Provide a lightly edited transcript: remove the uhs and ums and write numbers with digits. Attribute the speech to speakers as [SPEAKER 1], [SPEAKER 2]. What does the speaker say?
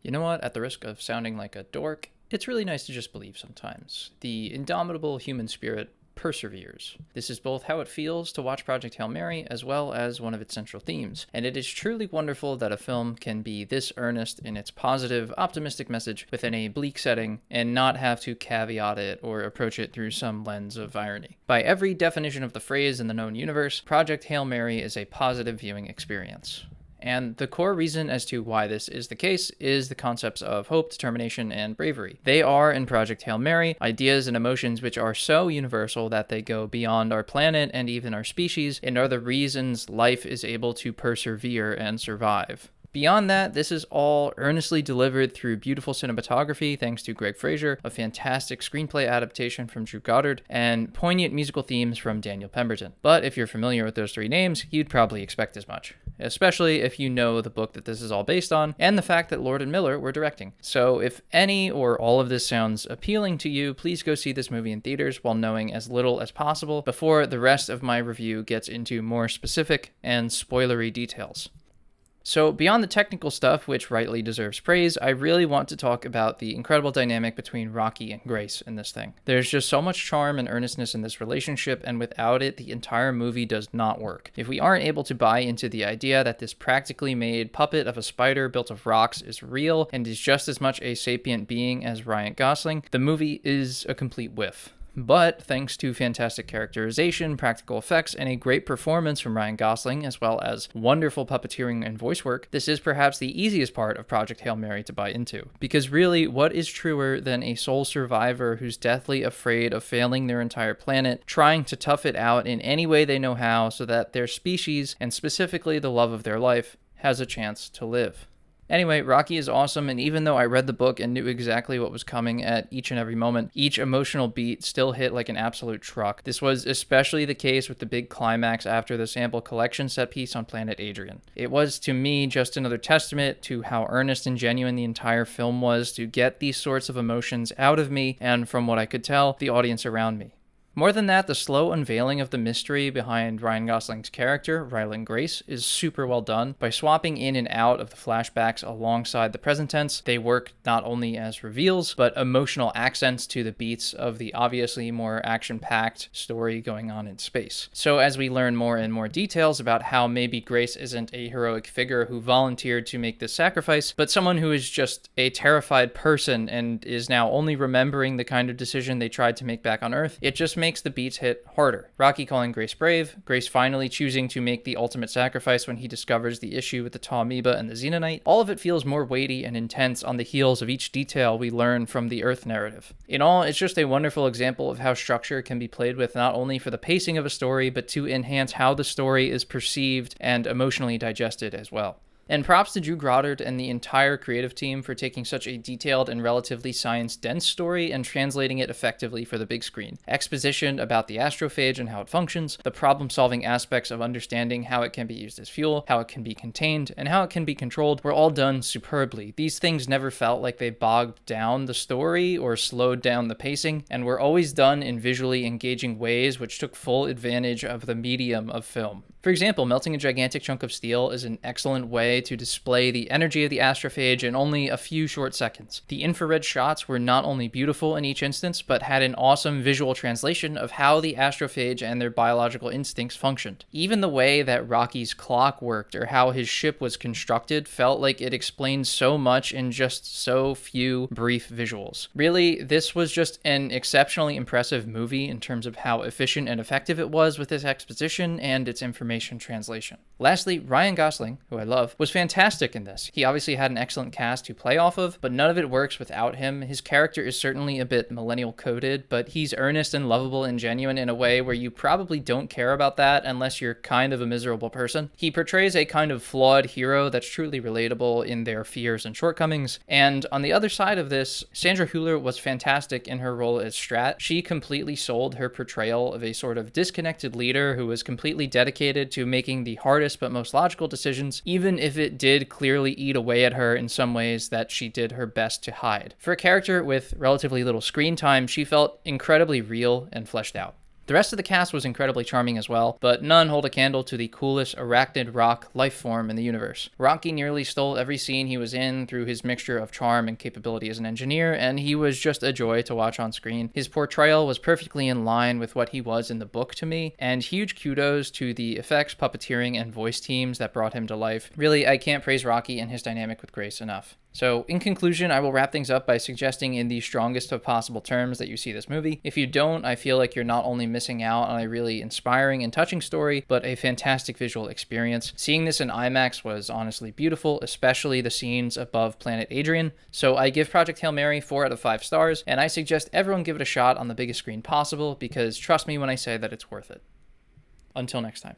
[SPEAKER 1] You know what? At the risk of sounding like a dork, it's really nice to just believe sometimes. The indomitable human spirit perseveres. This is both how it feels to watch Project Hail Mary as well as one of its central themes, and it is truly wonderful that a film can be this earnest in its positive, optimistic message within a bleak setting and not have to caveat it or approach it through some lens of irony. By every definition of the phrase in the known universe, Project Hail Mary is a positive viewing experience. And the core reason as to why this is the case is the concepts of hope, determination, and bravery. They are, in Project Hail Mary, ideas and emotions which are so universal that they go beyond our planet and even our species, and are the reasons life is able to persevere and survive. Beyond that, this is all earnestly delivered through beautiful cinematography thanks to Greg Fraser, a fantastic screenplay adaptation from Drew Goddard, and poignant musical themes from Daniel Pemberton. But if you're familiar with those three names, you'd probably expect as much, especially if you know the book that this is all based on and the fact that Lord and Miller were directing. So if any or all of this sounds appealing to you, please go see this movie in theaters while knowing as little as possible before the rest of my review gets into more specific and spoilery details. So beyond the technical stuff, which rightly deserves praise, I really want to talk about the incredible dynamic between Rocky and Grace in this thing. There's just so much charm and earnestness in this relationship, and without it, the entire movie does not work. If we aren't able to buy into the idea that this practically made puppet of a spider built of rocks is real and is just as much a sapient being as Ryan Gosling, the movie is a complete whiff. But thanks to fantastic characterization, practical effects, and a great performance from Ryan Gosling, as well as wonderful puppeteering and voice work, this is perhaps the easiest part of Project Hail Mary to buy into. Because really, what is truer than a sole survivor who's deathly afraid of failing their entire planet, trying to tough it out in any way they know how so that their species, and specifically the love of their life, has a chance to live? Anyway, Rocky is awesome, and even though I read the book and knew exactly what was coming at each and every moment, each emotional beat still hit like an absolute truck. This was especially the case with the big climax after the sample collection set piece on Planet Adrian. It was, to me, just another testament to how earnest and genuine the entire film was to get these sorts of emotions out of me, and from what I could tell, the audience around me. More than that, the slow unveiling of the mystery behind Ryan Gosling's character, Ryland Grace, is super well done. By swapping in and out of the flashbacks alongside the present tense, they work not only as reveals, but emotional accents to the beats of the obviously more action-packed story going on in space. So as we learn more and more details about how maybe Grace isn't a heroic figure who volunteered to make this sacrifice, but someone who is just a terrified person and is now only remembering the kind of decision they tried to make back on Earth, it just makes the beats hit harder. Rocky calling Grace brave, Grace finally choosing to make the ultimate sacrifice when he discovers the issue with the tall amoeba and the xenonite, all of it feels more weighty and intense on the heels of each detail we learn from the Earth narrative. In all, it's just a wonderful example of how structure can be played with not only for the pacing of a story, but to enhance how the story is perceived and emotionally digested as well. And props to Drew Goddard and the entire creative team for taking such a detailed and relatively science-dense story and translating it effectively for the big screen. Exposition about the astrophage and how it functions, the problem-solving aspects of understanding how it can be used as fuel, how it can be contained, and how it can be controlled were all done superbly. These things never felt like they bogged down the story or slowed down the pacing, and were always done in visually engaging ways which took full advantage of the medium of film. For example, melting a gigantic chunk of steel is an excellent way to display the energy of the astrophage in only a few short seconds. The infrared shots were not only beautiful in each instance, but had an awesome visual translation of how the astrophage and their biological instincts functioned. Even the way that Rocky's clock worked or how his ship was constructed felt like it explained so much in just so few brief visuals. Really, this was just an exceptionally impressive movie in terms of how efficient and effective it was with its exposition and its information translation. Lastly, Ryan Gosling, who I love, was fantastic in this. He obviously had an excellent cast to play off of, but none of it works without him. His character is certainly a bit millennial coded, but he's earnest and lovable and genuine in a way where you probably don't care about that unless you're kind of a miserable person. He portrays a kind of flawed hero that's truly relatable in their fears and shortcomings. And on the other side of this, Sandra Hüller was fantastic in her role as Strat. She completely sold her portrayal of a sort of disconnected leader who was completely dedicated to making the hardest but most logical decisions, even if it did clearly eat away at her in some ways that she did her best to hide. For a character with relatively little screen time, she felt incredibly real and fleshed out. The rest of the cast was incredibly charming as well, but none hold a candle to the coolest arachnid rock life form in the universe. Rocky nearly stole every scene he was in through his mixture of charm and capability as an engineer, and he was just a joy to watch on screen. His portrayal was perfectly in line with what he was in the book to me, and huge kudos to the effects, puppeteering, and voice teams that brought him to life. Really, I can't praise Rocky and his dynamic with Grace enough. So, in conclusion, I will wrap things up by suggesting in the strongest of possible terms that you see this movie. If you don't, I feel like you're not only missing out on a really inspiring and touching story, but a fantastic visual experience. Seeing this in IMAX was honestly beautiful, especially the scenes above Planet Adrian. So I give Project Hail Mary 4 out of 5 stars, and I suggest everyone give it a shot on the biggest screen possible, because trust me when I say that it's worth it. Until next time.